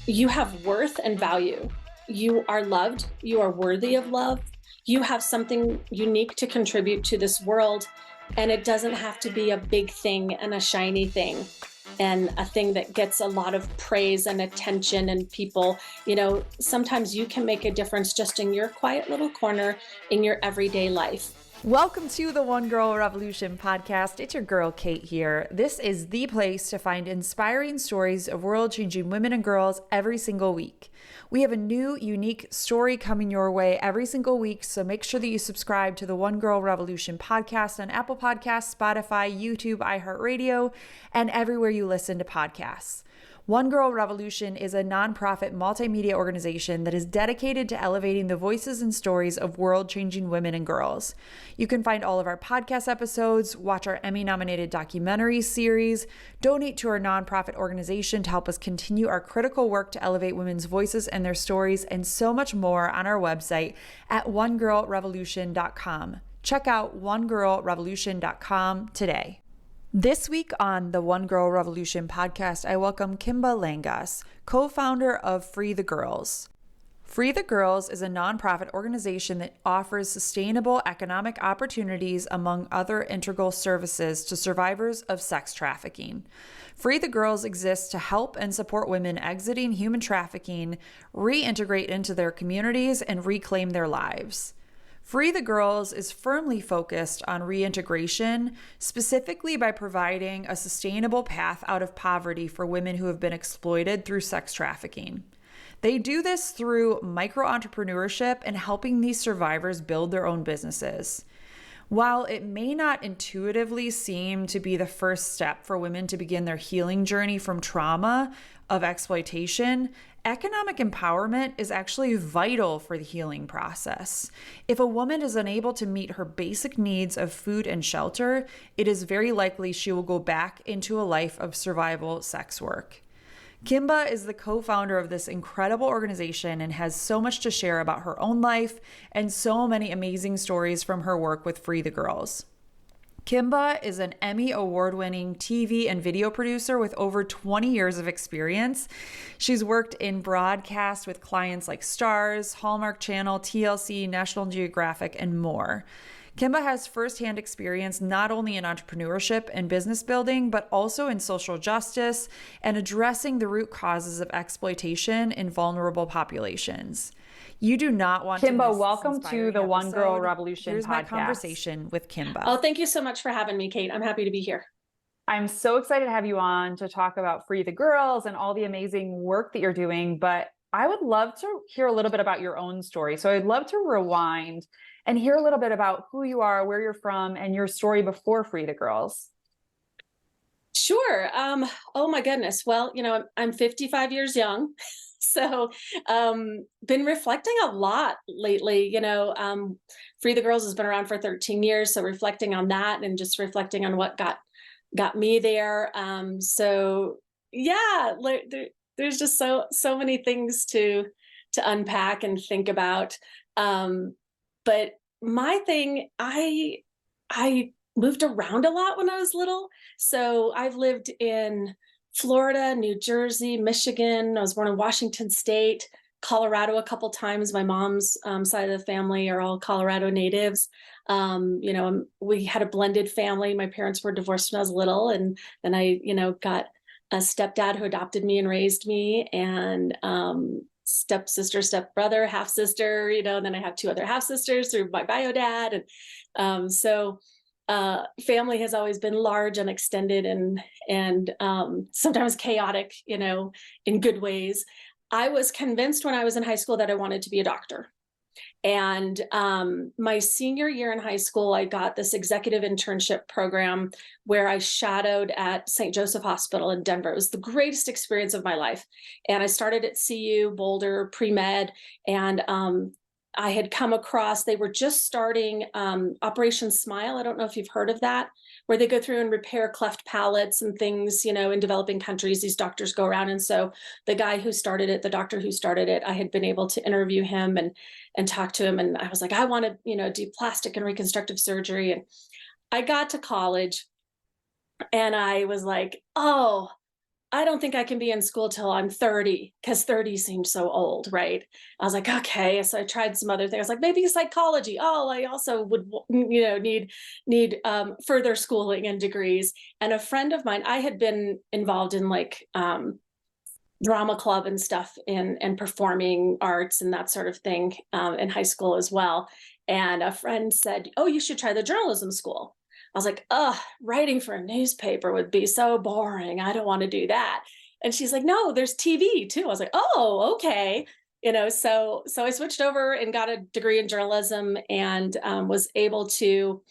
you have worth and value. You are loved. You are worthy of love. You have something unique to contribute to this world. And it doesn't have to be a big thing and a shiny thing and a thing that gets a lot of praise and attention and people. Sometimes you can make a difference just in your quiet little corner in your everyday life. Welcome to the One Girl Revolution podcast. It's your girl, Kate, here. This is the place to find inspiring stories of world-changing women and girls every single week. We have a new, unique story coming your way every single week, so make sure that you subscribe to the One Girl Revolution podcast on Apple Podcasts, Spotify, YouTube, iHeartRadio, and everywhere you listen to podcasts. One Girl Revolution is a nonprofit multimedia organization that is dedicated to elevating the voices and stories of world-changing women and girls. You can find all of our podcast episodes, watch our Emmy-nominated documentary series, donate to our nonprofit organization to help us continue our critical work to elevate women's voices and their stories, and so much more on our website at onegirlrevolution.com. Check out onegirlrevolution.com today. This week on the One Girl Revolution podcast, I welcome Kimba Langas, co-founder of Free the Girls. Free the Girls is a nonprofit organization that offers sustainable economic opportunities among other integral services to survivors of sex trafficking. Free the Girls exists to help and support women exiting human trafficking, reintegrate into their communities, and reclaim their lives. Free the Girls is firmly focused on reintegration, specifically by providing a sustainable path out of poverty for women who have been exploited through sex trafficking. They do this through micro-entrepreneurship and helping these survivors build their own businesses. While it may not intuitively seem to be the first step for women to begin their healing journey from trauma of exploitation, economic empowerment is actually vital for the healing process. If a woman is unable to meet her basic needs of food and shelter, it is very likely she will go back into a life of survival sex work. Kimba is the co-founder of this incredible organization and has so much to share about her own life and so many amazing stories from her work with Free the Girls. Kimba is an Emmy-award-winning TV and video producer with over 20 years of experience. She's worked in broadcast with clients like Starz, Hallmark Channel, TLC, National Geographic, and more. Kimba has firsthand experience not only in entrepreneurship and business building, but also in social justice and addressing the root causes of exploitation in vulnerable populations. You do not want to miss Kimba, welcome to the One Girl Revolution Here's podcast. my conversation with Kimba. Oh, thank you so much for having me, Kate. I'm happy to be here. I'm so excited to have you on to talk about Free the Girls and all the amazing work that you're doing, but I would love to hear a little bit about your own story. So I'd love to rewind and hear a little bit about who you are, where you're from, and your story before Free the Girls. Sure. Oh my goodness. Well, I'm 55 years young. So, been reflecting a lot lately. Free the Girls has been around for 13 years. So reflecting on that and just reflecting on what got me there. So yeah, there's just so many things to unpack and think about. But my thing, I moved around a lot when I was little. So I've lived in Florida, New Jersey, Michigan. I was born in Washington State, Colorado a couple times. My mom's side of the family are all Colorado natives. We had a blended family. My parents were divorced when I was little, and then I, got a stepdad who adopted me and raised me, and stepsister, stepbrother, half sister. And then I have two other half sisters through my bio dad, and family has always been large and extended and sometimes chaotic, in good ways. I was convinced when I was in high school that I wanted to be a doctor. And my senior year in high school, I got this executive internship program where I shadowed at St. Joseph Hospital in Denver. It was the greatest experience of my life. And I started at CU Boulder pre-med, and I had come across, they were just starting Operation Smile. I don't know if you've heard of that, where they go through and repair cleft palates and things, in developing countries. These doctors go around. And so the doctor who started it, I had been able to interview him and talk to him. And I was like, I want to, do plastic and reconstructive surgery. And I got to college and I was like, oh, I don't think I can be in school till I'm 30, because 30 seemed so old, right? I was like, okay. So I tried some other things, like maybe psychology. Oh, I also would, need further schooling and degrees. And a friend of mine, I had been involved in like drama club and stuff, and performing arts and that sort of thing in high school as well. And a friend said, oh, you should try the journalism school. I was like, oh, writing for a newspaper would be so boring. I don't want to do that. And she's like, no, there's TV too. I was like, oh, okay. So I switched over and got a degree in journalism, and was able to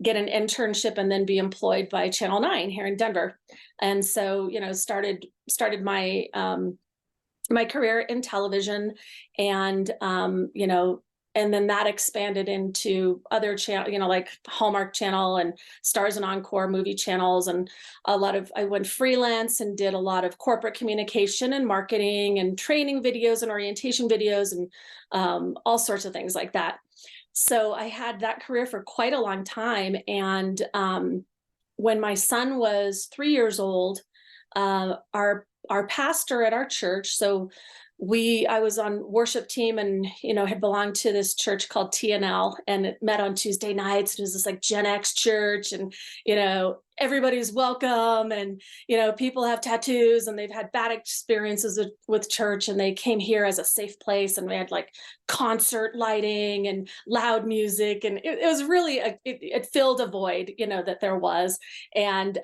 get an internship and then be employed by Channel 9 here in Denver. And so, started my my career in television, and and then that expanded into other channel, like Hallmark Channel and Stars and Encore movie channels, and I went freelance and did a lot of corporate communication and marketing and training videos and orientation videos, and all sorts of things like that. So I had that career for quite a long time. And when my son was 3 years old, our pastor at our church, so I was on worship team, and had belonged to this church called TNL, and it met on Tuesday nights. It was this like Gen X church, and everybody's welcome, and people have tattoos and they've had bad experiences with church, and they came here as a safe place, and we had like concert lighting and loud music, and it was really it filled a void that there was. And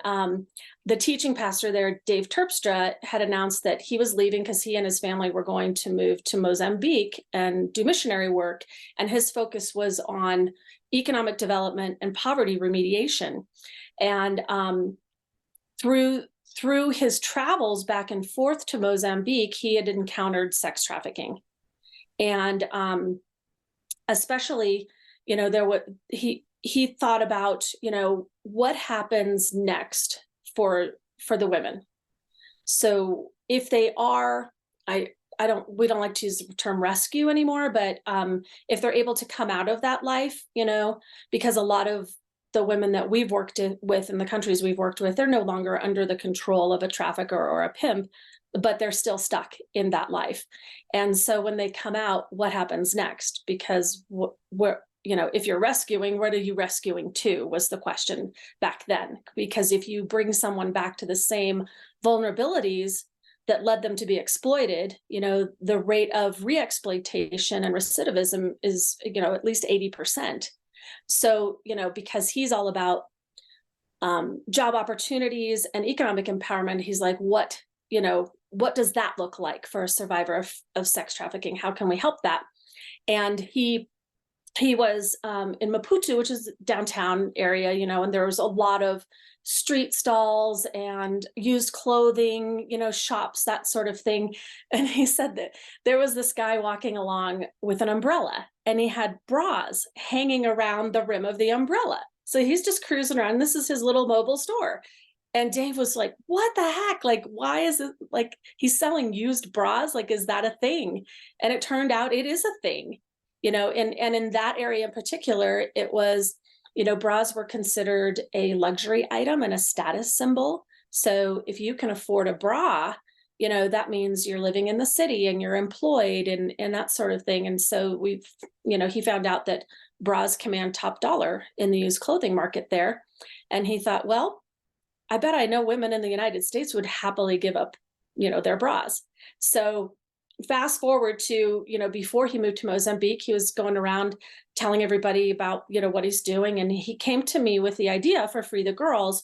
the teaching pastor there, Dave Terpstra, had announced that he was leaving because he and his family were going to move to Mozambique and do missionary work. And his focus was on economic development and poverty remediation. And through his travels back and forth to Mozambique, he had encountered sex trafficking. And especially, he thought about, what happens next for the women. So if they are, we don't like to use the term rescue anymore, but if they're able to come out of that life, because a lot of the women that we've worked with in the countries we've worked with, they're no longer under the control of a trafficker or a pimp, but they're still stuck in that life. And so when they come out, what happens next? Because if you're rescuing, what are you rescuing to, was the question back then. Because if you bring someone back to the same vulnerabilities that led them to be exploited, the rate of re-exploitation and recidivism is, at least 80%. So, because he's all about job opportunities and economic empowerment, he's like, what does that look like for a survivor of sex trafficking? How can we help that? And he was in Maputo, which is downtown area, and there was a lot of street stalls and used clothing, shops, that sort of thing. And he said that there was this guy walking along with an umbrella, and he had bras hanging around the rim of the umbrella. So he's just cruising around. This is his little mobile store. And Dave was like, what the heck? Like, why is it like he's selling used bras? Like, is that a thing? And it turned out it is a thing. And in that area in particular, it was, bras were considered a luxury item and a status symbol. So if you can afford a bra, that means you're living in the city and you're employed and that sort of thing. And so he found out that bras command top dollar in the used clothing market there. And he thought, well, I bet I know women in the United States would happily give up, their bras. So fast forward to, before he moved to Mozambique, he was going around telling everybody about, what he's doing. And he came to me with the idea for Free the Girls,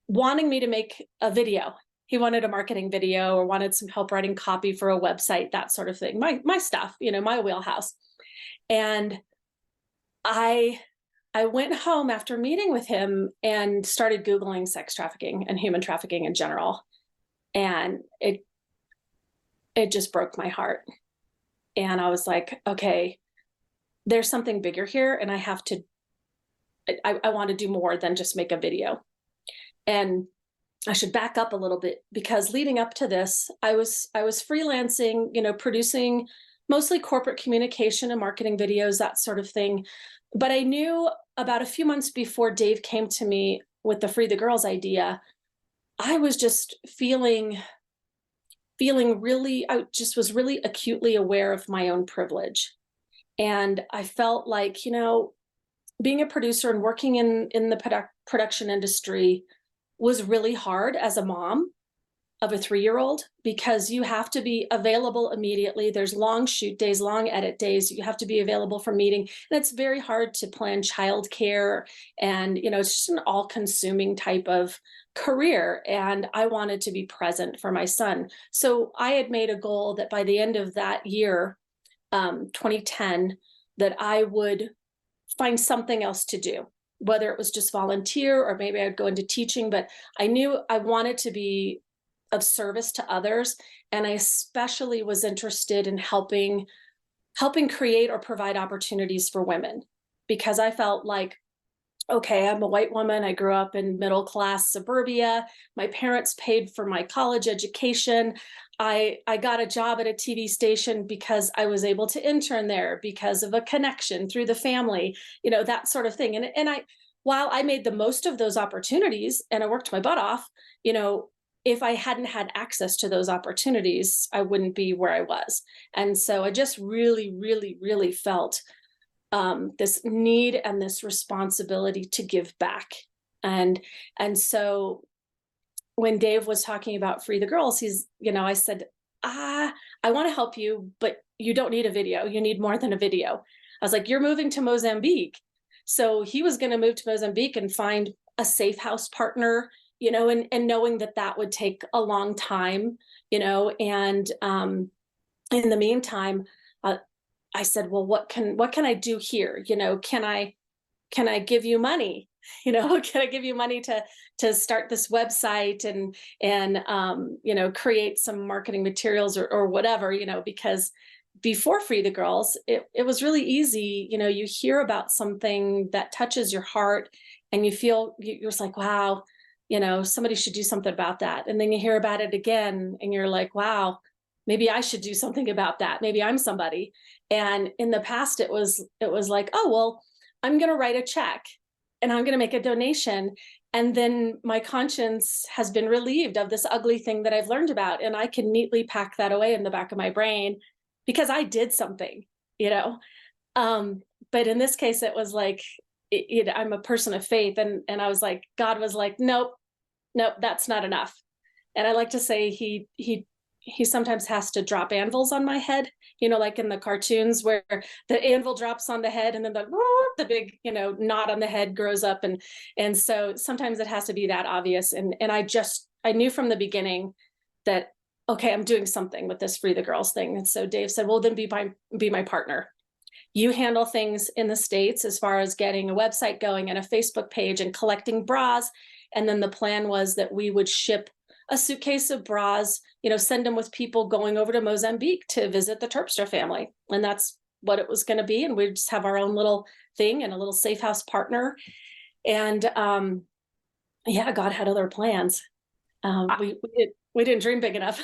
wanting me to make a video. He wanted a marketing video or wanted some help writing copy for a website, that sort of thing. My stuff, my wheelhouse. And I went home after meeting with him and started Googling sex trafficking and human trafficking in general. And it just broke my heart. And I was like, okay, there's something bigger here, and I want to do more than just make a video. And I should back up a little bit, because leading up to this, I was freelancing, producing mostly corporate communication and marketing videos, that sort of thing. But I knew about a few months before Dave came to me with the Free the Girls idea, I was just feeling really, I just was really acutely aware of my own privilege. And I felt like, being a producer and working in the production industry was really hard as a mom of a 3-year-old, because you have to be available immediately. There's long shoot days, long edit days. You have to be available for meeting. And it's very hard to plan childcare. And, it's just an all-consuming type of career. And I wanted to be present for my son. So I had made a goal that by the end of that year, 2010, that I would find something else to do, whether it was just volunteer or maybe I'd go into teaching. But I knew I wanted to be of service to others. And I especially was interested in helping create or provide opportunities for women, because I felt like, okay, I'm a white woman. I grew up in middle class suburbia. My parents paid for my college education. I got a job at a TV station because I was able to intern there because of a connection through the family, that sort of thing. And while I made the most of those opportunities and I worked my butt off, if I hadn't had access to those opportunities, I wouldn't be where I was. And so I just really, really, really felt this need and this responsibility to give back. And so when Dave was talking about Free the Girls, I said, I want to help you, but you don't need a video. You need more than a video. I was like, you're moving to Mozambique. So he was going to move to Mozambique and find a safe house partner, and knowing that would take a long time, and in the meantime, I said, well, what can I do here? Can I give you money? Can I give you money to start this website and create some marketing materials or whatever, because before Free the Girls, it was really easy. You hear about something that touches your heart and you feel, you're just like, wow, somebody should do something about that. And then you hear about it again and you're like, wow, maybe I should do something about that. Maybe I'm somebody. And in the past, it was like, oh, well, I'm going to write a check and I'm going to make a donation. And then my conscience has been relieved of this ugly thing that I've learned about. And I can neatly pack that away in the back of my brain because I did something, But in this case, it was like, I'm a person of faith. And I was like, God was like, nope, that's not enough. And I like to say he sometimes has to drop anvils on my head, like in the cartoons where the anvil drops on the head and then the big, knot on the head grows up. And so sometimes it has to be that obvious. And I knew from the beginning that, okay, I'm doing something with this Free the Girls thing. And so Dave said, well, then be my partner. You handle things in the States as far as getting a website going and a Facebook page and collecting bras. And then the plan was that we would ship a suitcase of bras, send them with people going over to Mozambique to visit the Terpstra family. And that's what it was going to be. And we'd just have our own little thing and a little safe house partner. And God had other plans. We didn't dream big enough.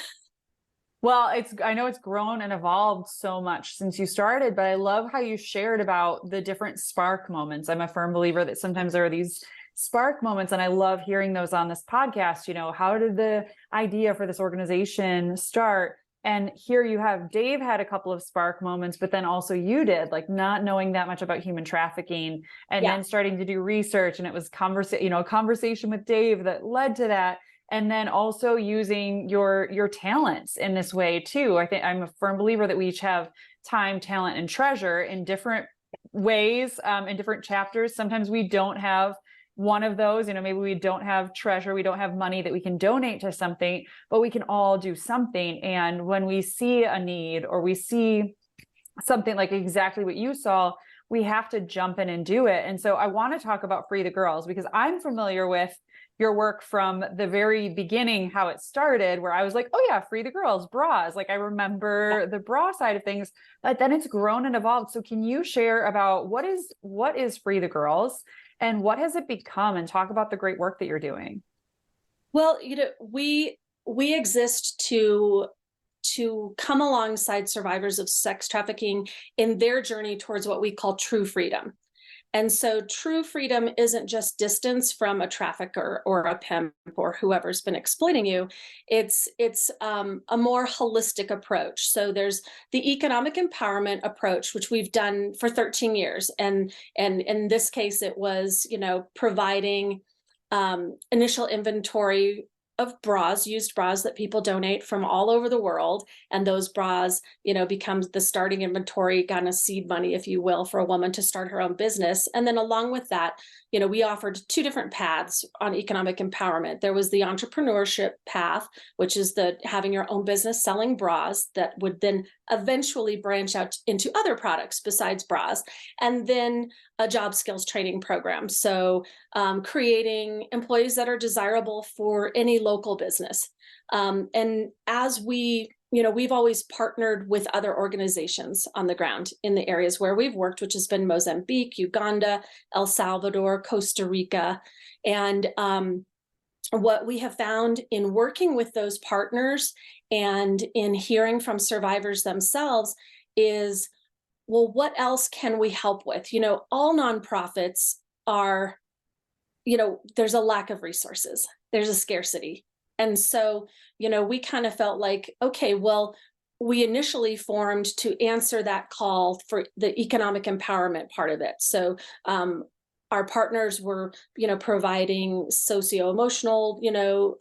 Well, I know it's grown and evolved so much since you started, but I love how you shared about the different spark moments. I'm a firm believer that sometimes there are these spark moments, and I love hearing those on this podcast. How did the idea for this organization start? And here you have Dave had a couple of spark moments, but then also you did, like not knowing that much about human trafficking and then starting to do research. And it was a conversation with Dave that led to that. And then also using your talents in this way too. I think I'm a firm believer that we each have time, talent, and treasure in different ways, in different chapters. Sometimes we don't have one of those, maybe we don't have treasure, we don't have money that we can donate to something, but we can all do something. And when we see a need or we see something like exactly what you saw, we have to jump in and do it. And so I want to talk about Free the Girls because I'm familiar with your work from the very beginning, how it started, where I was like, oh yeah, Free the Girls, bras. Like I remember the bra side of things, but then it's grown and evolved. So can you share about what is Free the Girls and what has it become, and talk about the great work that you're doing? Well, we exist to come alongside survivors of sex trafficking in their journey towards what we call true freedom. And so true freedom isn't just distance from a trafficker or a pimp or whoever's been exploiting you. It's a more holistic approach. So there's the economic empowerment approach, which we've done for 13 years. And in this case, it was, providing initial inventory of bras, used bras that people donate from all over the world. And those bras, becomes the starting inventory, kind of seed money, if you will, for a woman to start her own business. And then along with that, we offered two different paths on economic empowerment. There was the entrepreneurship path, which is the having your own business selling bras that would then eventually branch out into other products besides bras. And then a job skills training program. So creating employees that are desirable for any local business. And as we've always partnered with other organizations on the ground in the areas where we've worked, which has been Mozambique, Uganda, El Salvador, Costa Rica. And what we have found in working with those partners and in hearing from survivors themselves is, well, what else can we help with? All nonprofits are, there's a lack of resources, there's a scarcity. And so, we kind of felt like, okay, well, we initially formed to answer that call for the economic empowerment part of it. So our partners were, providing socio-emotional,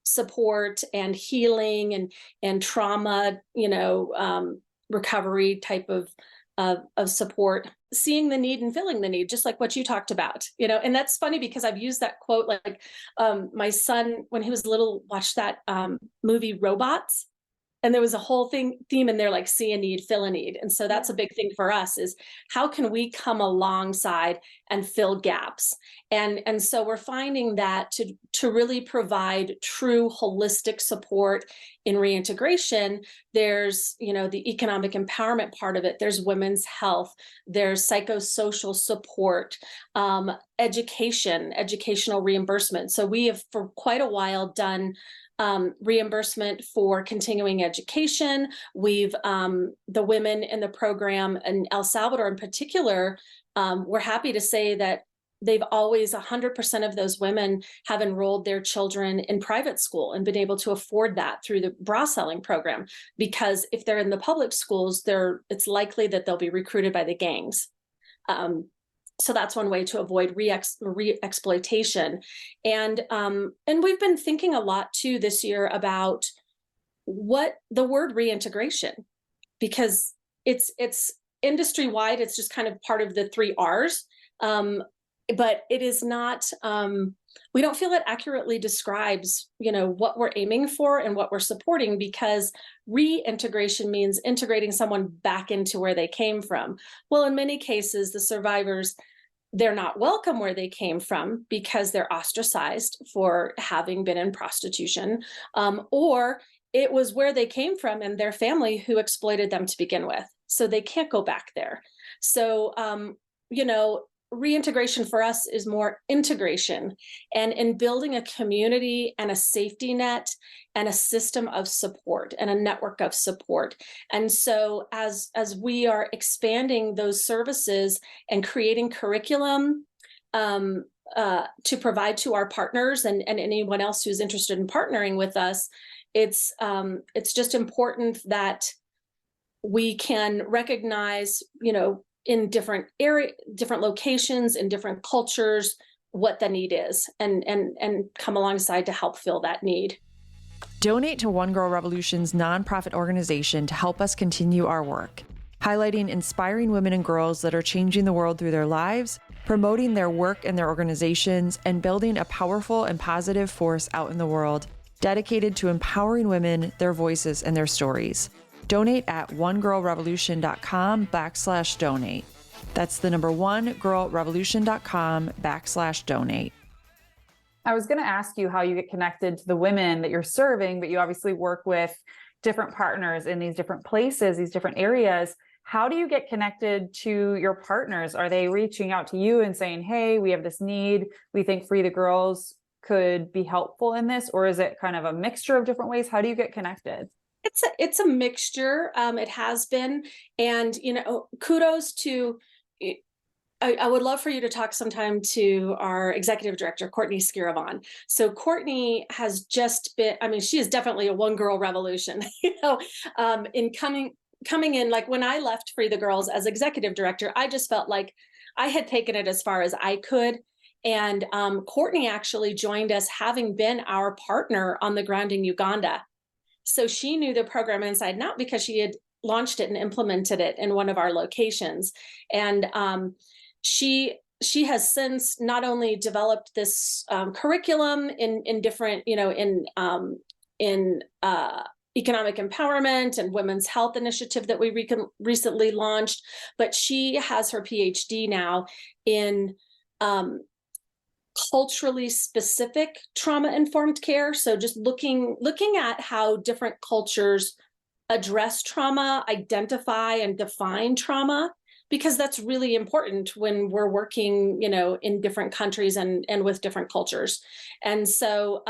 support and healing and trauma, recovery type of support, seeing the need and filling the need, just like what you talked about, and that's funny because I've used that quote, like my son, when he was little, watched that movie Robots. And there was a whole theme in there, like see a need, fill a need. And so that's a big thing for us is how can we come alongside and fill gaps? And so we're finding that to really provide true holistic support in reintegration, there's, the economic empowerment part of it. There's women's health, there's psychosocial support, educational reimbursement. So we have for quite a while done reimbursement for continuing education. We've the women in the program in El Salvador in particular, we're happy to say that they've always 100% of those women have enrolled their children in private school and been able to afford that through the bra selling program. Because if they're in the public schools, it's likely that they'll be recruited by the gangs. So that's one way to avoid re-exploitation. And we've been thinking a lot too this year about what the word reintegration, because it's industry wide, it's just kind of part of the 3 R's. But it is not, we don't feel it accurately describes, what we're aiming for and what we're supporting, because reintegration means integrating someone back into where they came from. Well, in many cases, the survivors, they're not welcome where they came from because they're ostracized for having been in prostitution, or it was where they came from and their family who exploited them to begin with. So they can't go back there. So, reintegration for us is more integration, and in building a community and a safety net and a system of support and a network of support. And so as we are expanding those services and creating curriculum to provide to our partners and anyone else who's interested in partnering with us, it's just important that we can recognize, in different locations, in different cultures, what the need is, and come alongside to help fill that need. Donate to One Girl Revolution's nonprofit organization to help us continue our work, highlighting inspiring women and girls that are changing the world through their lives, promoting their work and their organizations, and building a powerful and positive force out in the world, dedicated to empowering women, their voices, and their stories. Donate at onegirlrevolution.com/donate. That's the number onegirlrevolution.com/donate. I was going to ask you how you get connected to the women that you're serving, but you obviously work with different partners in these different places, these different areas. How do you get connected to your partners? Are they reaching out to you and saying, hey, we have this need, we think Free the Girls could be helpful in this? Or is it kind of a mixture of different ways? How do you get connected? It's a mixture. It has been, and kudos to I would love for you to talk sometime to our executive director, Courtney Skiravon. So Courtney has just been, I mean, she is definitely a one girl revolution, in coming in, like when I left Free the Girls as executive director, I just felt like I had taken it as far as I could. And Courtney actually joined us, having been our partner on the ground in Uganda. So she knew the program inside and out because she had launched it and implemented it in one of our locations. And she has since not only developed this curriculum in different, in economic empowerment and women's health initiative that we recently launched, but she has her PhD now in culturally specific trauma-informed care. So just looking at how different cultures address trauma, identify and define trauma, because that's really important when we're working, in different countries and with different cultures. And so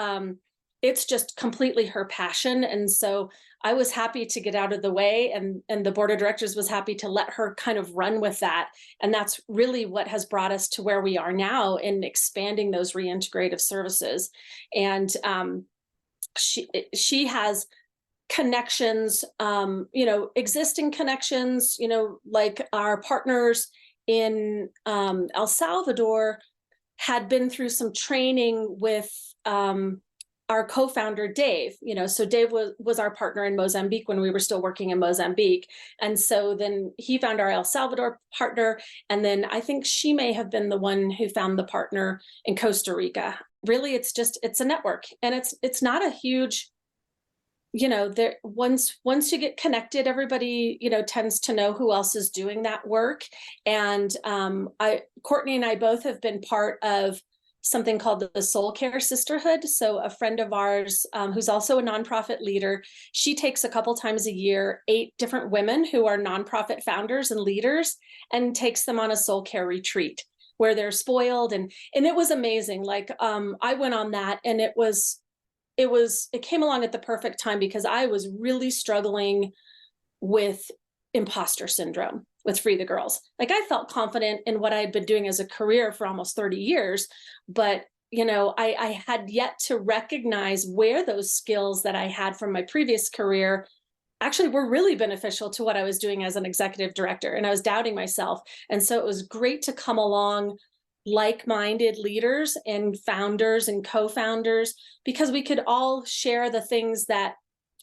it's just completely her passion. And so I was happy to get out of the way, and the board of directors was happy to let her kind of run with that. And that's really what has brought us to where we are now in expanding those reintegrative services. And she has connections, existing connections, like our partners in El Salvador had been through some training with our co-founder, Dave. So Dave was our partner in Mozambique when we were still working in Mozambique. And so then he found our El Salvador partner. And then I think she may have been the one who found the partner in Costa Rica. Really, it's a network, and it's not a huge, there, once you get connected, everybody, tends to know who else is doing that work. And Courtney and I both have been part of something called the Soul Care Sisterhood. So a friend of ours, who's also a nonprofit leader, she takes a couple times a year 8 different women who are nonprofit founders and leaders, and takes them on a soul care retreat where they're spoiled. And it was amazing. Like I went on that, and it came along at the perfect time, because I was really struggling with imposter syndrome with Free the Girls. Like, I felt confident in what I had been doing as a career for almost 30 years, but I had yet to recognize where those skills that I had from my previous career actually were really beneficial to what I was doing as an executive director. And I was doubting myself. And so it was great to come along like-minded leaders and founders and co-founders, because we could all share the things that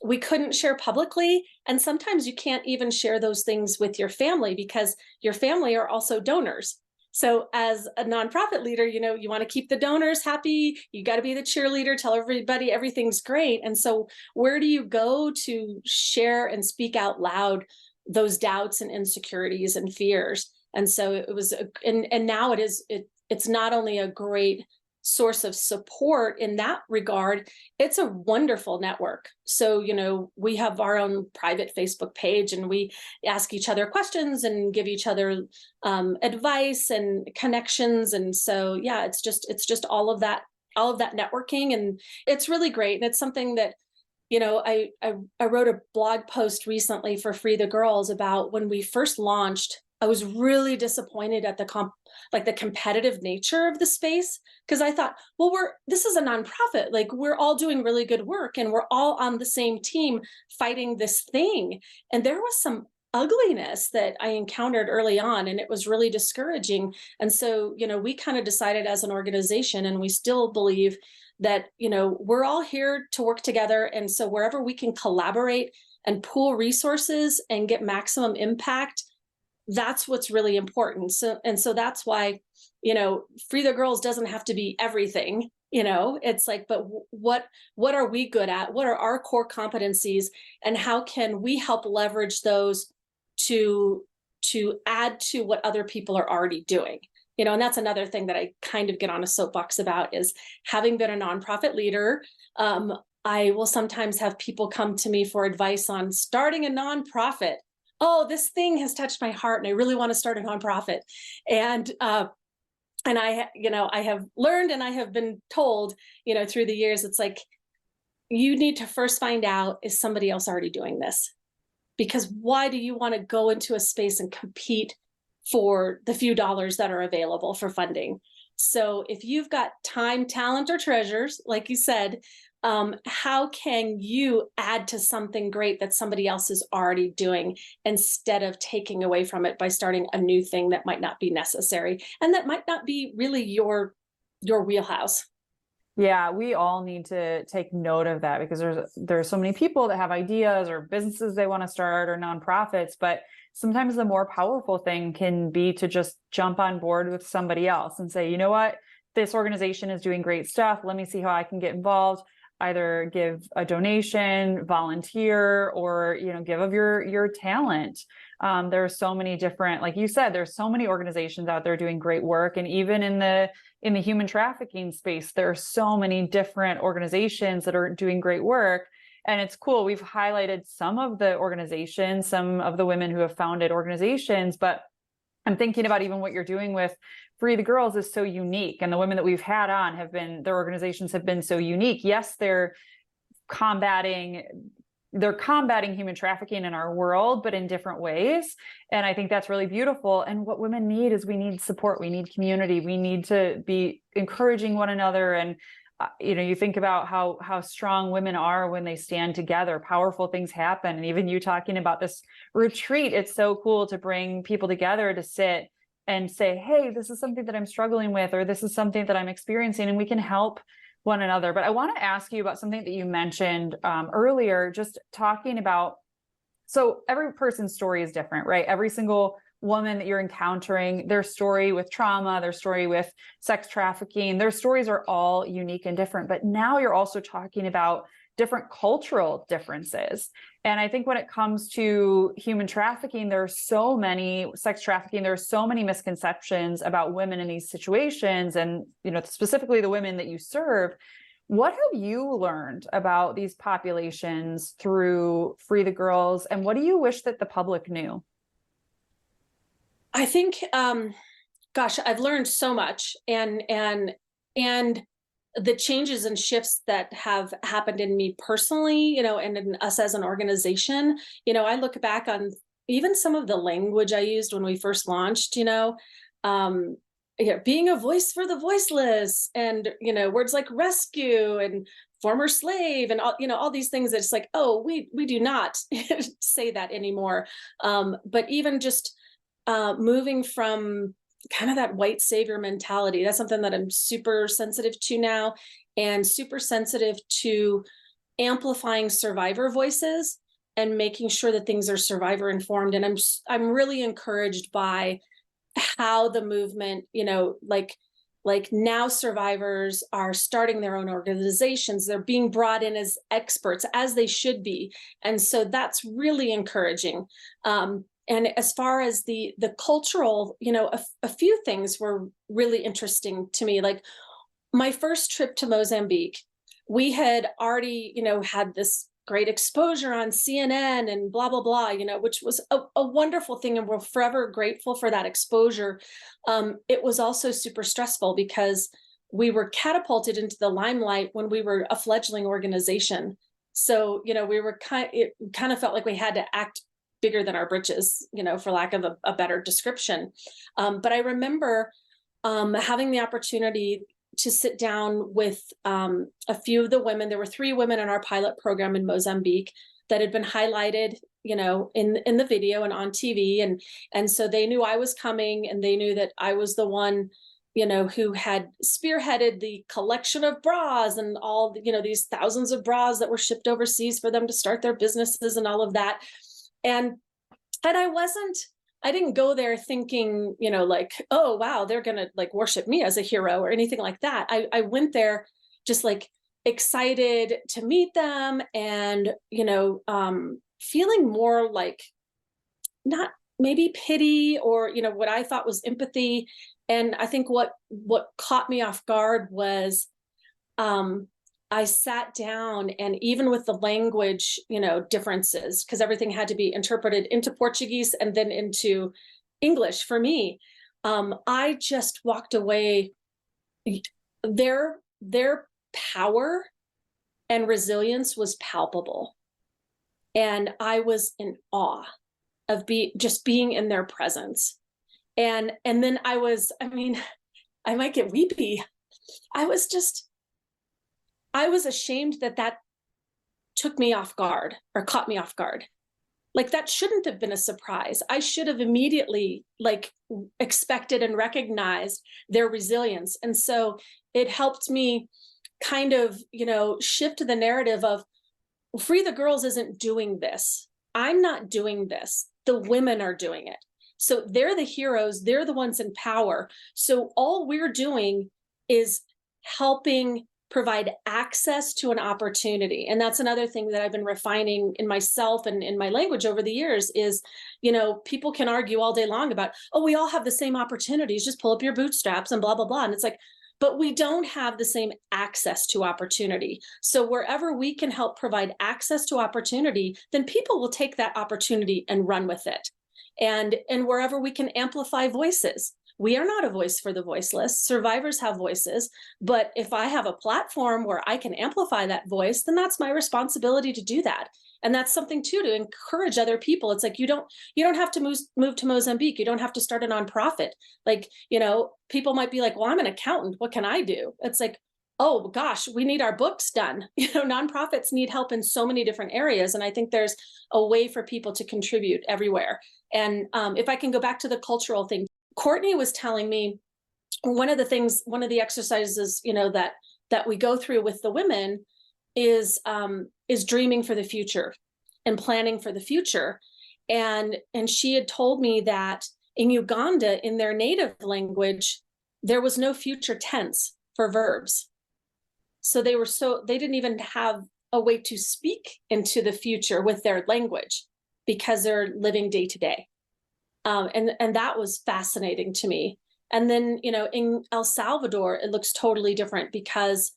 we couldn't share publicly. And sometimes you can't even share those things with your family, because your family are also donors. So as a nonprofit leader, you want to keep the donors happy. You got to be the cheerleader, tell everybody everything's great. And so where do you go to share and speak out loud those doubts and insecurities and fears? And so it was, and now it's not only a great source of support in that regard, it's a wonderful network. So, we have our own private Facebook page, and we ask each other questions and give each other advice and connections. And so, yeah, it's just all of that networking, and it's really great. And it's something that, I wrote a blog post recently for Free the Girls about when we first launched. I was really disappointed at the competitive nature of the space, because I thought, well, this is a nonprofit, like we're all doing really good work, and we're all on the same team fighting this thing. And there was some ugliness that I encountered early on, and it was really discouraging. And so, we kind of decided as an organization, and we still believe that, we're all here to work together. And so wherever we can collaborate and pool resources and get maximum impact, that's what's really important. So that's why, Free the Girls doesn't have to be everything. It's like, but what are we good at? What are our core competencies, and how can we help leverage those to add to what other people are already doing? And that's another thing that I kind of get on a soapbox about, is having been a nonprofit leader. I will sometimes have people come to me for advice on starting a nonprofit. Oh, this thing has touched my heart, and I really want to start a nonprofit. And I have learned, and I have been told, through the years, it's like, you need to first find out, is somebody else already doing this? Because why do you want to go into a space and compete for the few dollars that are available for funding. So if you've got time, talent, or treasures, like you said, how can you add to something great that somebody else is already doing instead of taking away from it by starting a new thing that might not be necessary and that might not be really your wheelhouse? Yeah, we all need to take note of that, because there's so many people that have ideas or businesses they want to start or nonprofits, but sometimes the more powerful thing can be to just jump on board with somebody else and say, you know what, this organization is doing great stuff. Let me see how I can get involved. Either give a donation, volunteer, or give of your talent. There are so many different, like you said, there's so many organizations out there doing great work, and even in the human trafficking space, there are so many different organizations that are doing great work. And it's cool. We've highlighted some of the organizations, some of the women who have founded organizations, but I'm thinking about even what you're doing with Free the Girls is so unique. And the women that we've had on their organizations have been so unique. Yes, they're combating human trafficking in our world, but in different ways. And I think that's really beautiful. And what women need is, we need support. We need community. We need to be encouraging one another. And, you think about how strong women are when they stand together, powerful things happen. And even you talking about this retreat, it's so cool to bring people together to sit and say, hey, this is something that I'm struggling with, or this is something that I'm experiencing, and we can help one another. But I want to ask you about something that you mentioned earlier, just talking about, so every person's story is different, right? Every single woman that you're encountering, their story with trauma, their story with sex trafficking, their stories are all unique and different. But now you're also talking about different cultural differences. And I think when it comes to human trafficking, there are so many sex trafficking, there are so many misconceptions about women in these situations, and specifically the women that you serve. What have you learned about these populations through Free the Girls, and what do you wish that the public knew? I think, gosh, I've learned so much, and the changes and shifts that have happened in me personally, and in us as an organization. I look back on even some of the language I used when we first launched, being a voice for the voiceless, and, words like rescue and former slave, and all these things that's like, oh, we do not say that anymore. But even just moving from kind of that white savior mentality, that's something that I'm super sensitive to now, and super sensitive to amplifying survivor voices and making sure that things are survivor informed. And I'm really encouraged by how the movement, like now survivors are starting their own organizations. They're being brought in as experts, as they should be. And so that's really encouraging. And as far as the cultural, a few things were really interesting to me. Like my first trip to Mozambique, we had already, had this great exposure on CNN and blah, blah, blah, which was a wonderful thing. And we're forever grateful for that exposure. It was also super stressful because we were catapulted into the limelight when we were a fledgling organization. So, it kind of felt like we had to act bigger than our britches, for lack of a better description. But I remember having the opportunity to sit down with a few of the women. There were 3 women in our pilot program in Mozambique that had been highlighted, in the video and on TV. And so they knew I was coming, and they knew that I was the one, who had spearheaded the collection of bras and all, these thousands of bras that were shipped overseas for them to start their businesses and all of that. And I didn't go there thinking, like, oh, wow, they're going to like worship me as a hero or anything like that. I went there just like excited to meet them, and, feeling more like, not maybe pity or, what I thought was empathy. And I think what caught me off guard was, I sat down, and even with the language, differences, because everything had to be interpreted into Portuguese and then into English for me, I just walked away. Their power and resilience was palpable, and I was in awe of just being in their presence. And then I mean, I might get weepy. I was just, I was ashamed that that took me off guard or caught me off guard. Like that shouldn't have been a surprise. I should have immediately like expected and recognized their resilience. And so it helped me kind of, shift the narrative of Free the Girls isn't doing this. I'm not doing this. The women are doing it. So they're the heroes. They're the ones in power. So all we're doing is helping provide access to an opportunity. And that's another thing that I've been refining in myself and in my language over the years is, people can argue all day long about, oh, we all have the same opportunities, just pull up your bootstraps and blah, blah, blah. And it's like, but we don't have the same access to opportunity. So wherever we can help provide access to opportunity, then people will take that opportunity and run with it. And wherever we can amplify voices. We are not a voice for the voiceless. Survivors have voices, but if I have a platform where I can amplify that voice, then that's my responsibility to do that. And that's something too, to encourage other people. It's like, you don't have to move to Mozambique. You don't have to start a nonprofit. Like, people might be like, well, I'm an accountant. What can I do? It's like, oh gosh, we need our books done. Nonprofits need help in so many different areas. And I think there's a way for people to contribute everywhere. And if I can go back to the cultural thing, Courtney was telling me one of the exercises, that we go through with the women is dreaming for the future and planning for the future. And she had told me that in Uganda, in their native language, there was no future tense for verbs. So they didn't even have a way to speak into the future with their language because they're living day to day. And that was fascinating to me. And then, in El Salvador, it looks totally different because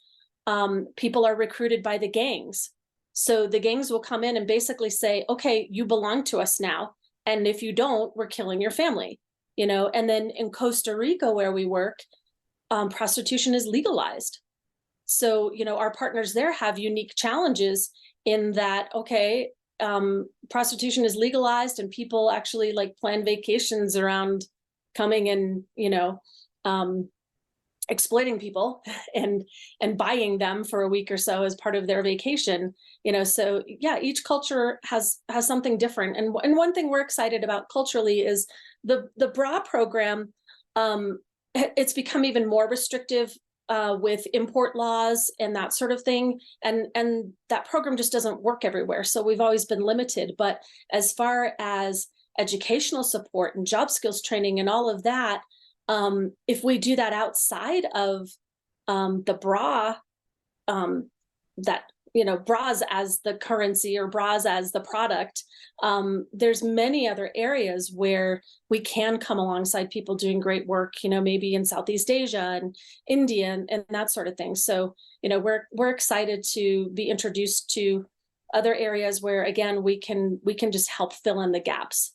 people are recruited by the gangs. So the gangs will come in and basically say, okay, you belong to us now. And if you don't, we're killing your family, And then in Costa Rica, where we work, prostitution is legalized. So, our partners there have unique challenges in that, okay, prostitution is legalized and people actually like plan vacations around coming and, exploiting people and buying them for a week or so as part of their vacation, so yeah, each culture has something different. And one thing we're excited about culturally is the bra program. It's become even more restrictive with import laws and that sort of thing. And that program just doesn't work everywhere. So we've always been limited. But as far as educational support and job skills training and all of that, if we do that outside of the bra, bras as the currency or bras as the product, there's many other areas where we can come alongside people doing great work, maybe in Southeast Asia and India and that sort of thing. So, we're excited to be introduced to other areas where, again, we can just help fill in the gaps.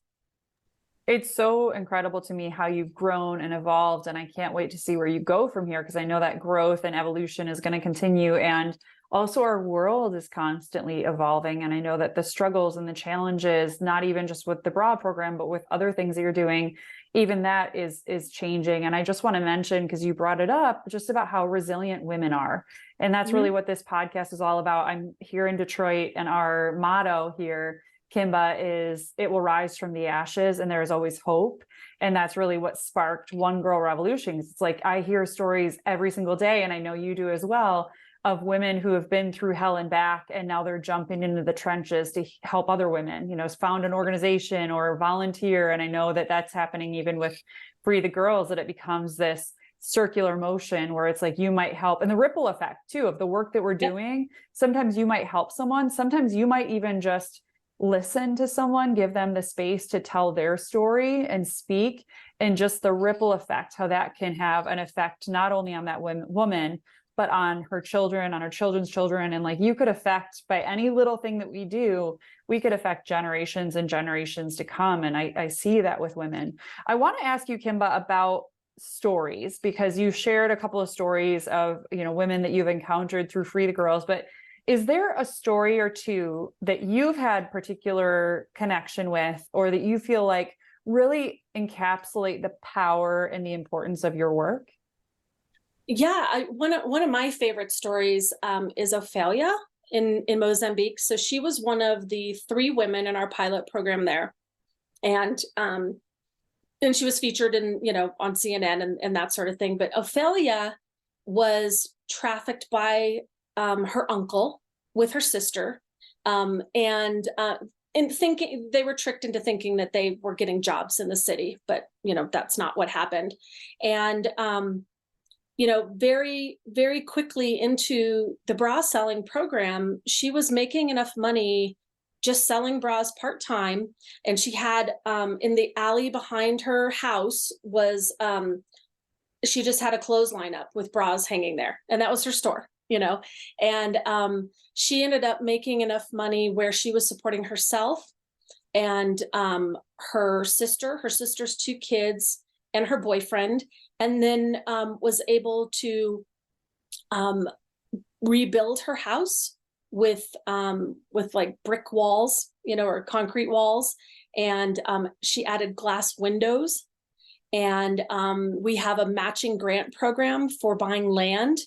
It's so incredible to me how you've grown and evolved, and I can't wait to see where you go from here, because I know that growth and evolution is going to continue. And also our world is constantly evolving. And I know that the struggles and the challenges, not even just with the bra program, but with other things that you're doing, even that is changing. And I just want to mention, because you brought it up, just about how resilient women are. And that's really what this podcast is all about. I'm here in Detroit, and our motto here, Kimba, is it will rise from the ashes and there is always hope. And that's really what sparked One Girl Revolutions. It's like, I hear stories every single day, and I know you do as well, of women who have been through hell and back, and now they're jumping into the trenches to help other women, found an organization or volunteer. And I know that that's happening even with Free the Girls, that it becomes this circular motion where it's like you might help, and the ripple effect too of the work that we're doing. Sometimes you might help someone. Sometimes you might even just listen to someone, give them the space to tell their story and speak, and just the ripple effect, how that can have an effect not only on that woman, but on her children, on her children's children. And like, you could affect, by any little thing that we do, we could affect generations and generations to come. And I see that with women. I want to ask you, Kimba, about stories, because you shared a couple of stories of, women that you've encountered through Free the Girls, but is there a story or two that you've had particular connection with, or that you feel like really encapsulate the power and the importance of your work? Yeah, one of my favorite stories is Ophelia in Mozambique. So she was one of the 3 women in our pilot program there, and she was featured in, on CNN and that sort of thing. But Ophelia was trafficked by her uncle with her sister, and thinking they were tricked into thinking that they were getting jobs in the city, but that's not what happened. And very, very quickly into the bra selling program, she was making enough money just selling bras part-time. And she had, in the alley behind her house was, she just had a clothesline up with bras hanging there. And that was her store, and she ended up making enough money where she was supporting herself and her sister's 2 kids, and her boyfriend, and then was able to rebuild her house with like brick walls, or concrete walls, and she added glass windows. And we have a matching grant program for buying land,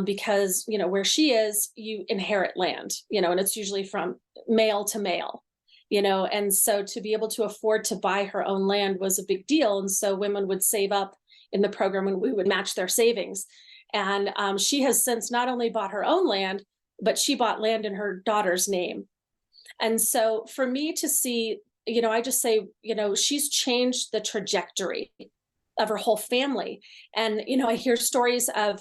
because where she is, you inherit land, and it's usually from male to male. And so to be able to afford to buy her own land was a big deal. And so women would save up in the program and we would match their savings. And she has since not only bought her own land, but she bought land in her daughter's name. And so for me to see, I just say, she's changed the trajectory of her whole family. And, I hear stories of,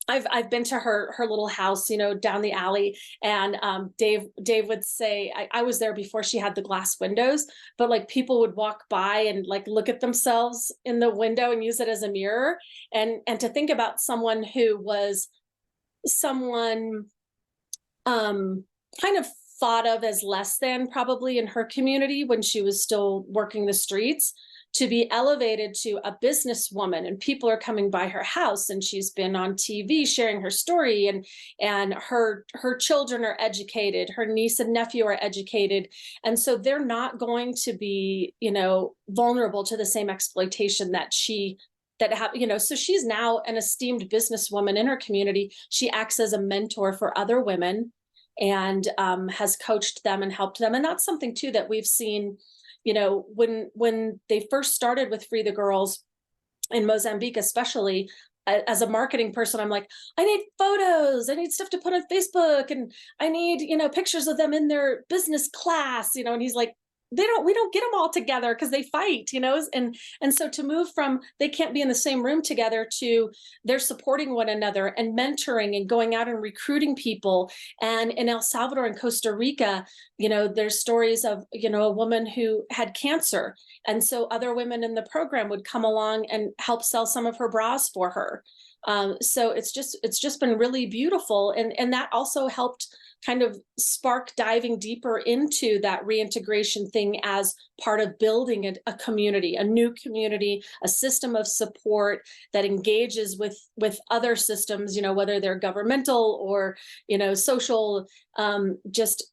I've been to her little house, down the alley, and Dave would say, I was there before she had the glass windows, but like people would walk by and like look at themselves in the window and use it as a mirror, and to think about someone who was someone kind of thought of as less than probably in her community when she was still working the streets, to be elevated to a businesswoman, and people are coming by her house, and she's been on TV sharing her story, and her children are educated, her niece and nephew are educated, and so they're not going to be vulnerable to the same exploitation so she's now an esteemed businesswoman in her community. She acts as a mentor for other women, and has coached them and helped them. And that's something too that we've seen, when they first started with Free the Girls in Mozambique, especially. As a marketing person, I'm like, I need photos, I need stuff to put on Facebook, and I need, pictures of them in their business class, and he's like, we don't get them all together because they fight, and so to move from they can't be in the same room together to they're supporting one another and mentoring and going out and recruiting people. And in El Salvador and Costa Rica, there's stories of, a woman who had cancer. And so other women in the program would come along and help sell some of her bras for her. So it's just been really beautiful. And that also helped kind of spark diving deeper into that reintegration thing as part of building a community, a new community, a system of support that engages with other systems, whether they're governmental or, social, just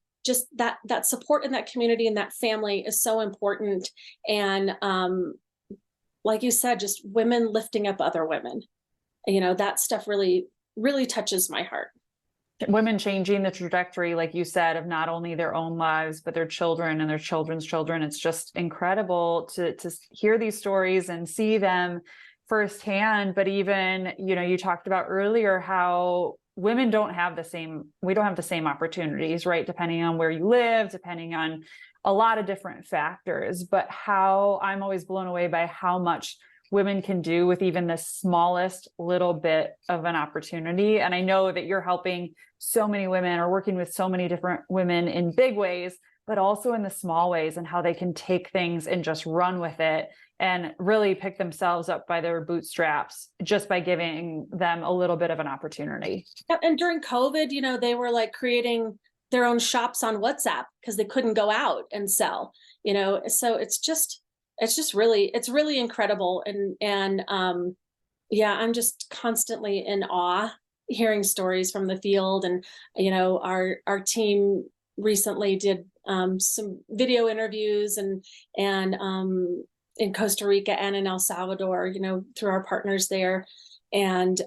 that support in that community and that family is so important. And like you said, just women lifting up other women, that stuff really, really touches my heart. Women changing the trajectory, like you said, of not only their own lives, but their children and their children's children. It's just incredible to hear these stories and see them firsthand. But even, you talked about earlier how women don't have the same opportunities, right? Depending on where you live, depending on a lot of different factors, but how I'm always blown away by how much women can do with even the smallest little bit of an opportunity. And I know that you're helping so many women or working with so many different women in big ways, but also in the small ways, and how they can take things and just run with it and really pick themselves up by their bootstraps just by giving them a little bit of an opportunity. And during COVID, they were like creating their own shops on WhatsApp because they couldn't go out and sell, so it's really incredible. And yeah, I'm just constantly in awe hearing stories from the field. And, our team recently did some video interviews and in Costa Rica and in El Salvador, you know, through our partners there, and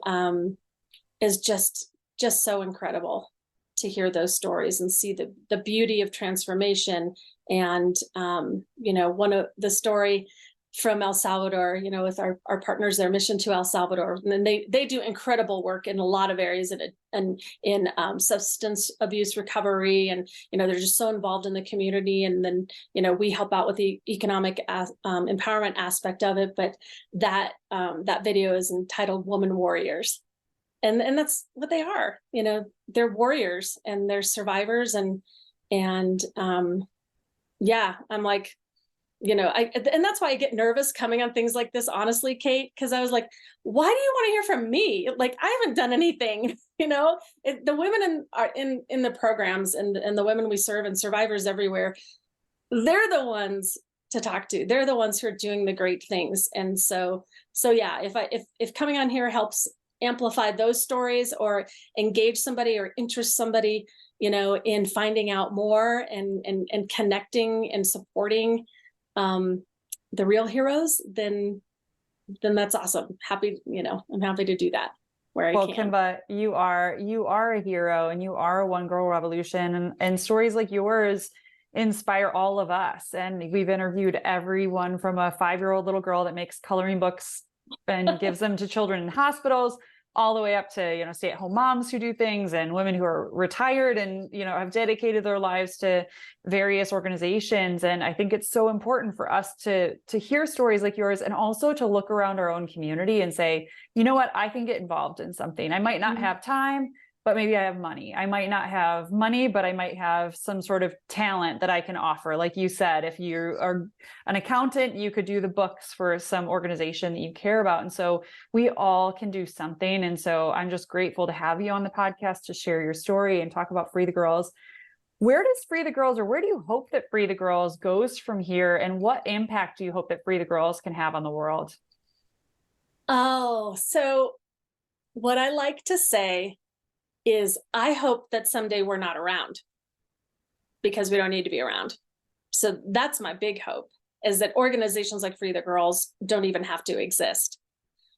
is just so incredible to hear those stories and see the beauty of transformation. And you know, one of the story from El Salvador, you know, with our partners, their mission to El Salvador, and then they do incredible work in a lot of areas, and in substance abuse recovery, and you know, they're just so involved in the community. And then, you know, we help out with the economic empowerment aspect of it. But that video is entitled "Woman Warriors," and that's what they are. You know, they're warriors and they're survivors, and yeah, I'm like, you know, and that's why I get nervous coming on things like this, honestly, Kate, because I was like, why do you want to hear from me? Like, I haven't done anything, you know. The women in the programs, and the women we serve, and survivors everywhere, they're the ones to talk to. They're the ones who are doing the great things. And so yeah, if coming on here helps amplify those stories, or engage somebody, or interest somebody, you know, in finding out more, and connecting and supporting the real heroes, then that's awesome. You know, I'm happy to do that where I can. Well, Kimba, you are a hero, and you are a one girl revolution, and stories like yours inspire all of us. And we've interviewed everyone from a 5-year-old little girl that makes coloring books and gives them to children in hospitals, all the way up to, you know, stay-at-home moms who do things, and women who are retired and, you know, have dedicated their lives to various organizations. And I think it's so important for us to hear stories like yours, and also to look around our own community and say, you know what, I can get involved in something. I might not have time, but maybe I have money. I might not have money, but I might have some sort of talent that I can offer. Like you said, if you are an accountant, you could do the books for some organization that you care about. And so we all can do something. And so I'm just grateful to have you on the podcast to share your story and talk about Free the Girls. Where does Free the Girls, or where do you hope that Free the Girls goes from here? And what impact do you hope that Free the Girls can have on the world? Oh, so what I like to say is, I hope that someday we're not around, because we don't need to be around. So that's my big hope, is that organizations like Free the Girls don't even have to exist.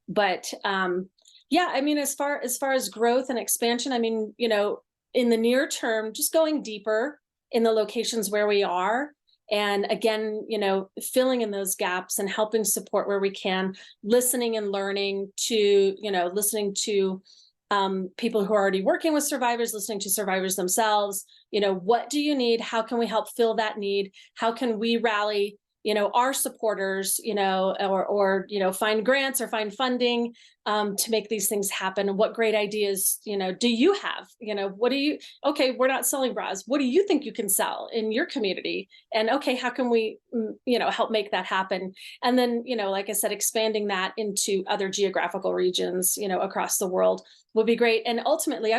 But yeah, I mean, as far as growth and expansion, I mean, you know, in the near term, just going deeper in the locations where we are, and again, you know, filling in those gaps and helping support where we can, listening and learning to, you know, listening to people who are already working with survivors, listening to survivors themselves. You know, what do you need? How can we help fill that need? How can we rally, you know, our supporters, you know, or you know, find grants or find funding to make these things happen? What great ideas, you know, do you have? You know, okay, we're not selling bras. What do you think you can sell in your community? And okay, how can we, you know, help make that happen? And then, you know, like I said, expanding that into other geographical regions, you know, across the world would be great. And ultimately,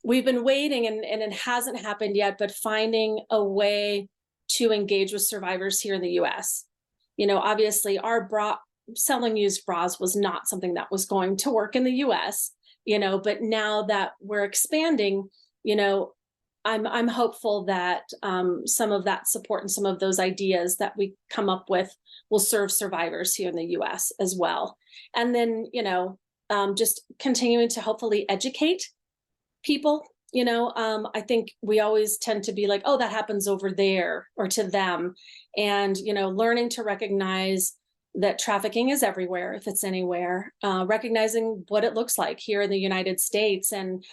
we've been waiting, and it hasn't happened yet, but finding a way to engage with survivors here in the US. You know, obviously our selling used bras was not something that was going to work in the US, you know, but now that we're expanding, you know, I'm hopeful that some of that support and some of those ideas that we come up with will serve survivors here in the US as well. And then, you know, just continuing to hopefully educate people. You know, I think we always tend to be like, oh, that happens over there, or to them. And, you know, learning to recognize that trafficking is everywhere, if it's anywhere, recognizing what it looks like here in the United States. And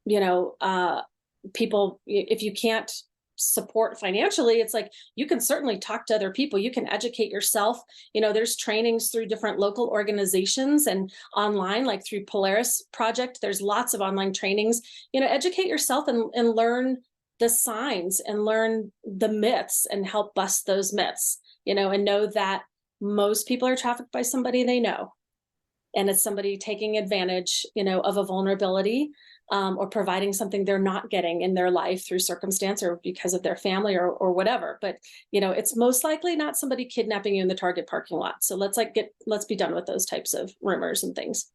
you know, people, if you can't support financially, it's like, you can certainly talk to other people, you can educate yourself. You know, there's trainings through different local organizations and online, like through Polaris Project, there's lots of online trainings. You know, educate yourself and learn the signs and learn the myths and help bust those myths, you know, and know that most people are trafficked by somebody they know. And it's somebody taking advantage, you know, of a vulnerability, or providing something they're not getting in their life through circumstance or because of their family or whatever. But, you know, it's most likely not somebody kidnapping you in the Target parking lot. So let's be done with those types of rumors and things.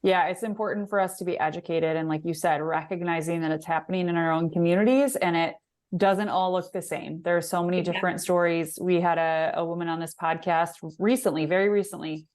Yeah, it's important for us to be educated. And like you said, recognizing that it's happening in our own communities and it doesn't all look the same. There are so many different stories. We had a woman on this podcast recently, very recently,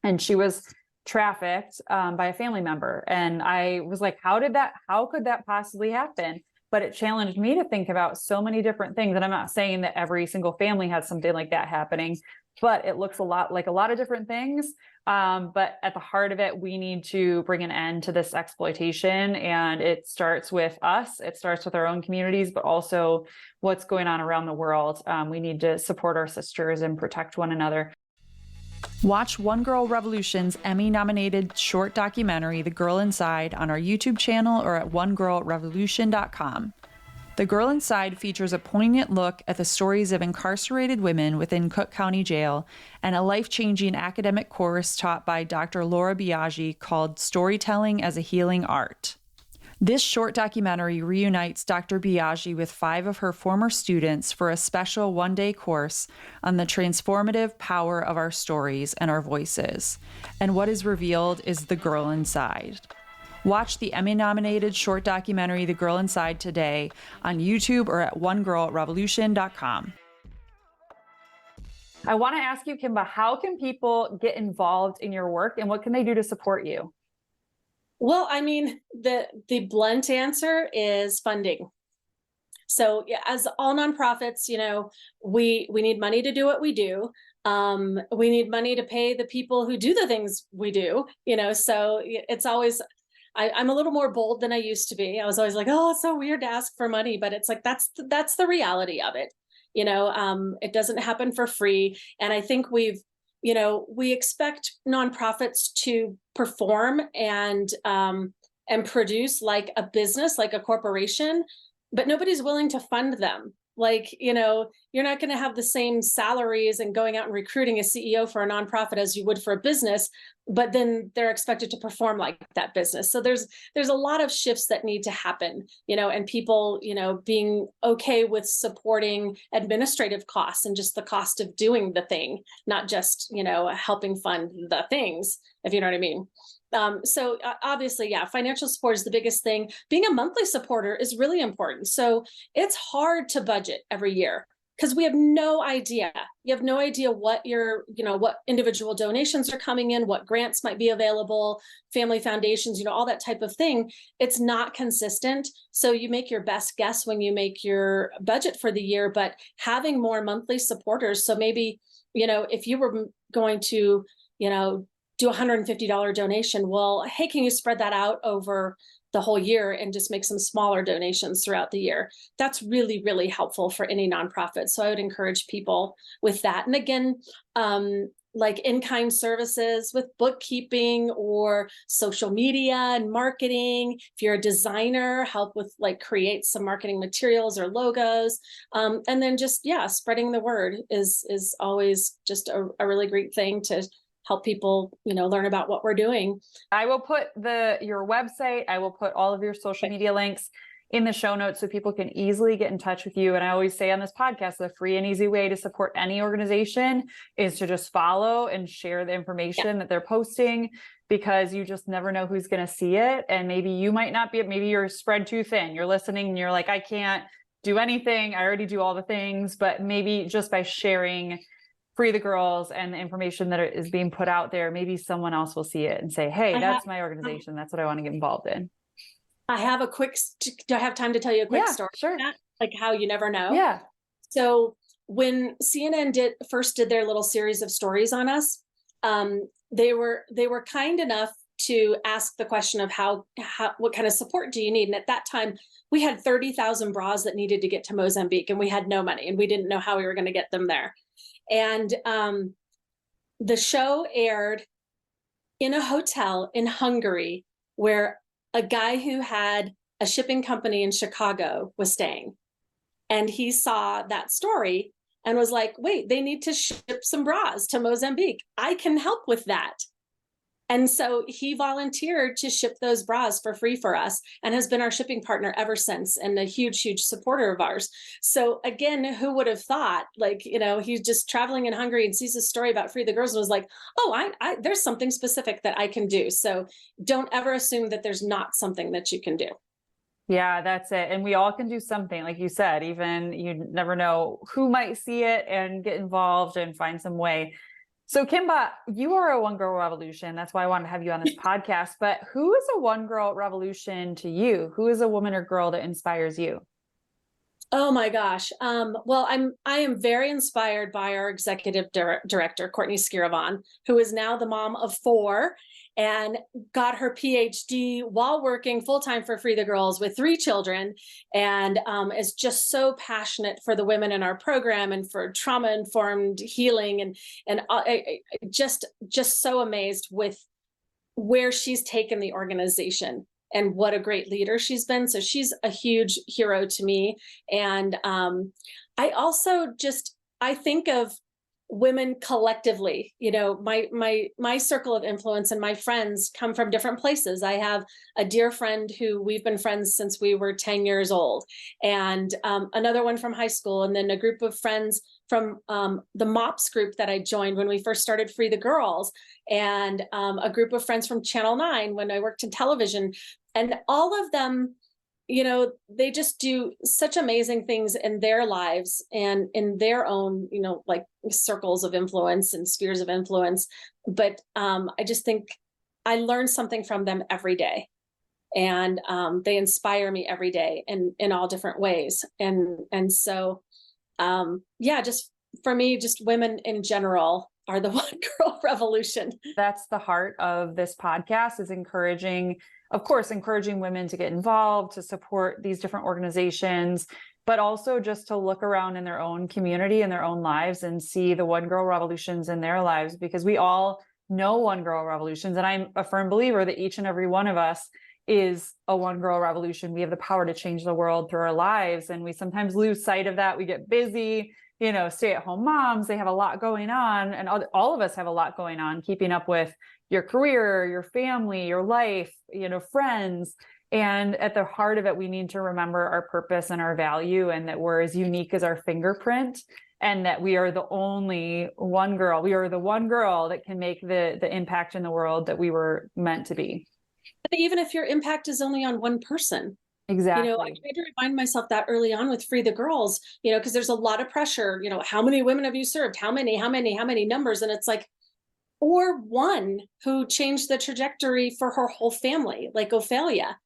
and she was trafficked by a family member. And I was like, how could that possibly happen? But it challenged me to think about so many different things. And I'm not saying that every single family has something like that happening, but it looks a lot like a lot of different things. But at the heart of it, we need to bring an end to this exploitation. And it starts with us. It starts with our own communities, but also what's going on around the world. We need to support our sisters and protect one another. Watch One Girl Revolution's Emmy-nominated short documentary, The Girl Inside, on our YouTube channel or at onegirlrevolution.com. The Girl Inside features a poignant look at the stories of incarcerated women within Cook County Jail and a life-changing academic course taught by Dr. Laura Biaggi called Storytelling as a Healing Art. This short documentary reunites Dr. Biaggi with 5 of her former students for a special one-day course on the transformative power of our stories and our voices. And what is revealed is the girl inside. Watch the Emmy-nominated short documentary, The Girl Inside, today on YouTube or at onegirlrevolution.com. I want to ask you, Kimba, how can people get involved in your work and what can they do to support you? Well, I mean, the blunt answer is funding. So yeah, as all nonprofits, we need money to do what we do. We need money to pay the people who do the things we do, so it's always, I'm a little more bold than I used to be. I was always like, oh, it's so weird to ask for money, but it's like, that's the reality of it. It doesn't happen for free. And I think we expect nonprofits to perform and produce like a business, like a corporation, but nobody's willing to fund them. Like, you're not going to have the same salaries and going out and recruiting a CEO for a nonprofit as you would for a business, but then they're expected to perform like that business. So there's a lot of shifts that need to happen, and people, being okay with supporting administrative costs and just the cost of doing the thing, not just, helping fund the things, if you know what I mean. So obviously, yeah, financial support is the biggest thing. Being a monthly supporter is really important. So it's hard to budget every year because we have no idea. You have no idea what what individual donations are coming in, what grants might be available, family foundations, all that type of thing. It's not consistent. So you make your best guess when you make your budget for the year, but having more monthly supporters. So maybe, if you were going to, do $150 donation. Well, hey, can you spread that out over the whole year and just make some smaller donations throughout the year? That's really, really helpful for any nonprofit. So I would encourage people with that. And again, like in-kind services with bookkeeping or social media and marketing. If you're a designer, help with create some marketing materials or logos. And then just, spreading the word is always just a really great thing to help people, learn about what we're doing. I will put your website, I will put all of your social media links in the show notes so people can easily get in touch with you. And I always say on this podcast, the free and easy way to support any organization is to just follow and share the information that they're posting, because you just never know who's going to see it. And maybe you might not be, maybe you're spread too thin. You're listening and you're like, I can't do anything. I already do all the things, but maybe just by sharing Free the Girls and the information that is being put out there, maybe someone else will see it and say, hey, that's my organization. That's what I want to get involved in. I have do I have time to tell you a quick story? Sure. Like how you never know. Yeah. So when CNN first did their little series of stories on us, they were kind enough to ask the question of what kind of support do you need? And at that time we had 30,000 bras that needed to get to Mozambique and we had no money and we didn't know how we were going to get them there. And the show aired in a hotel in Hungary where a guy who had a shipping company in Chicago was staying. And he saw that story and was like, wait, they need to ship some bras to Mozambique. I can help with that. And so he volunteered to ship those bras for free for us and has been our shipping partner ever since, and a huge, huge supporter of ours. So again, who would have thought, like, he's just traveling in Hungary and sees a story about Free the Girls and was like, oh, there's something specific that I can do. So don't ever assume that there's not something that you can do. Yeah, that's it. And we all can do something, like you said, even you never know who might see it and get involved and find some way. So Kimba, you are a one girl revolution. That's why I wanted to have you on this podcast. But who is a one girl revolution to you? Who is a woman or girl that inspires you? Oh my gosh. Well, I am very inspired by our executive director, Courtney Skiravan, who is now the mom of 4 and got her PhD while working full-time for Free the Girls with 3 children, and is just so passionate for the women in our program and for trauma-informed healing, and just so amazed with where she's taken the organization and what a great leader she's been. So she's a huge hero to me. And I also I think of women collectively. My circle of influence and my friends come from different places. I have a dear friend who we've been friends since we were 10 years old, and another one from high school, and then a group of friends from the MOPS group that I joined when we first started Free the Girls, and a group of friends from Channel 9 when I worked in television. And all of them, they just do such amazing things in their lives and in their own, like circles of influence and spheres of influence. But I just think I learn something from them every day. And they inspire me every day in all different ways. And so, just for me, just women in general are the one girl revolution. That's the heart of this podcast, is encouraging women to get involved, to support these different organizations, but also just to look around in their own community and their own lives and see the one girl revolutions in their lives, because we all know one girl revolutions. And I'm a firm believer that each and every one of us is a one girl revolution. We have the power to change the world through our lives. And we sometimes lose sight of that. We get busy, stay at home moms, they have a lot going on. And all of us have a lot going on, keeping up with your career, your family, your life, friends. And at the heart of it, we need to remember our purpose and our value, and that we're as unique as our fingerprint, and that we are the only one girl. We are the one girl that can make the impact in the world that we were meant to be. Even if your impact is only on one person. Exactly. I tried to remind myself that early on with Free the Girls, because there's a lot of pressure, how many women have you served? How many numbers? And it's like, or one who changed the trajectory for her whole family, like Ophelia.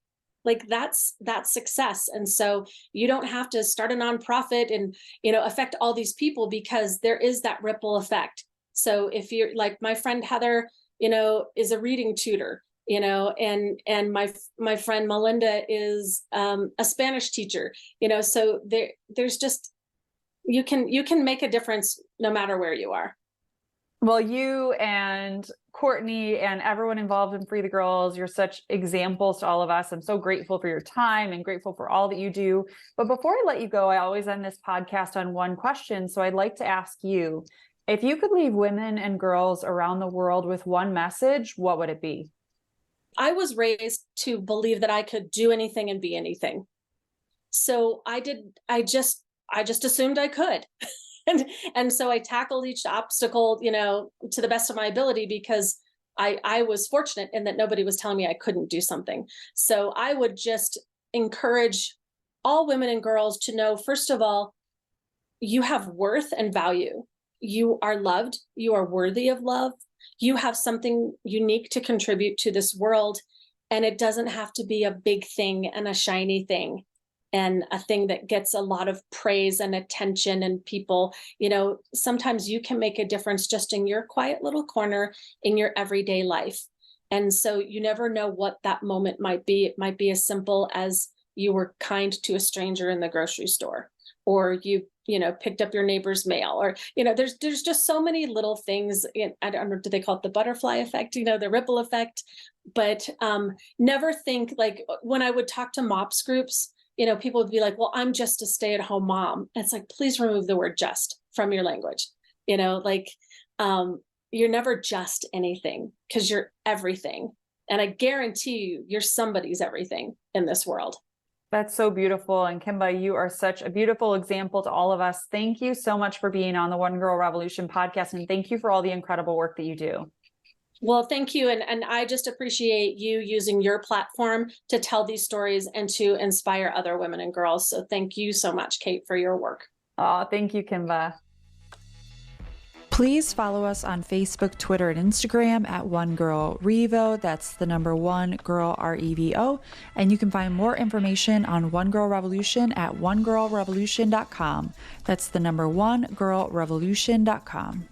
Like that's success. And so you don't have to start a nonprofit and, affect all these people, because there is that ripple effect. So if you're like my friend Heather, is a reading tutor, and my friend Melinda is a Spanish teacher, so there's just, you can make a difference no matter where you are. Well, you and Courtney and everyone involved in Free the Girls, you're such examples to all of us. I'm so grateful for your time and grateful for all that you do. But before I let you go, I always end this podcast on one question. So I'd like to ask you, if you could leave women and girls around the world with one message, what would it be? I was raised to believe that I could do anything and be anything. So I just assumed I could. And so I tackled each obstacle, to the best of my ability, because I was fortunate in that nobody was telling me I couldn't do something. So I would just encourage all women and girls to know, first of all, you have worth and value. You are loved. You are worthy of love. You have something unique to contribute to this world. And it doesn't have to be a big thing and a shiny thing and a thing that gets a lot of praise and attention and people. Sometimes you can make a difference just in your quiet little corner in your everyday life. And so you never know what that moment might be. It might be as simple as you were kind to a stranger in the grocery store, or you picked up your neighbor's mail, or, there's just so many little things. I don't know, do they call it the butterfly effect, the ripple effect? But never think, like when I would talk to MOPS groups, people would be like, well, I'm just a stay-at-home mom. And it's like, please remove the word just from your language. you're never just anything, because you're everything. And I guarantee you, you're somebody's everything in this world. That's so beautiful. And Kimba, you are such a beautiful example to all of us. Thank you so much for being on the One Girl Revolution podcast. And thank you for all the incredible work that you do. Well, thank you. And I just appreciate you using your platform to tell these stories and to inspire other women and girls. So thank you so much, Kate, for your work. Oh, thank you, Kimba. Please follow us on Facebook, Twitter, and Instagram at One Girl Revo. That's the number One Girl REVO. And you can find more information on One Girl Revolution at onegirlrevolution.com. That's the number onegirlrevolution.com.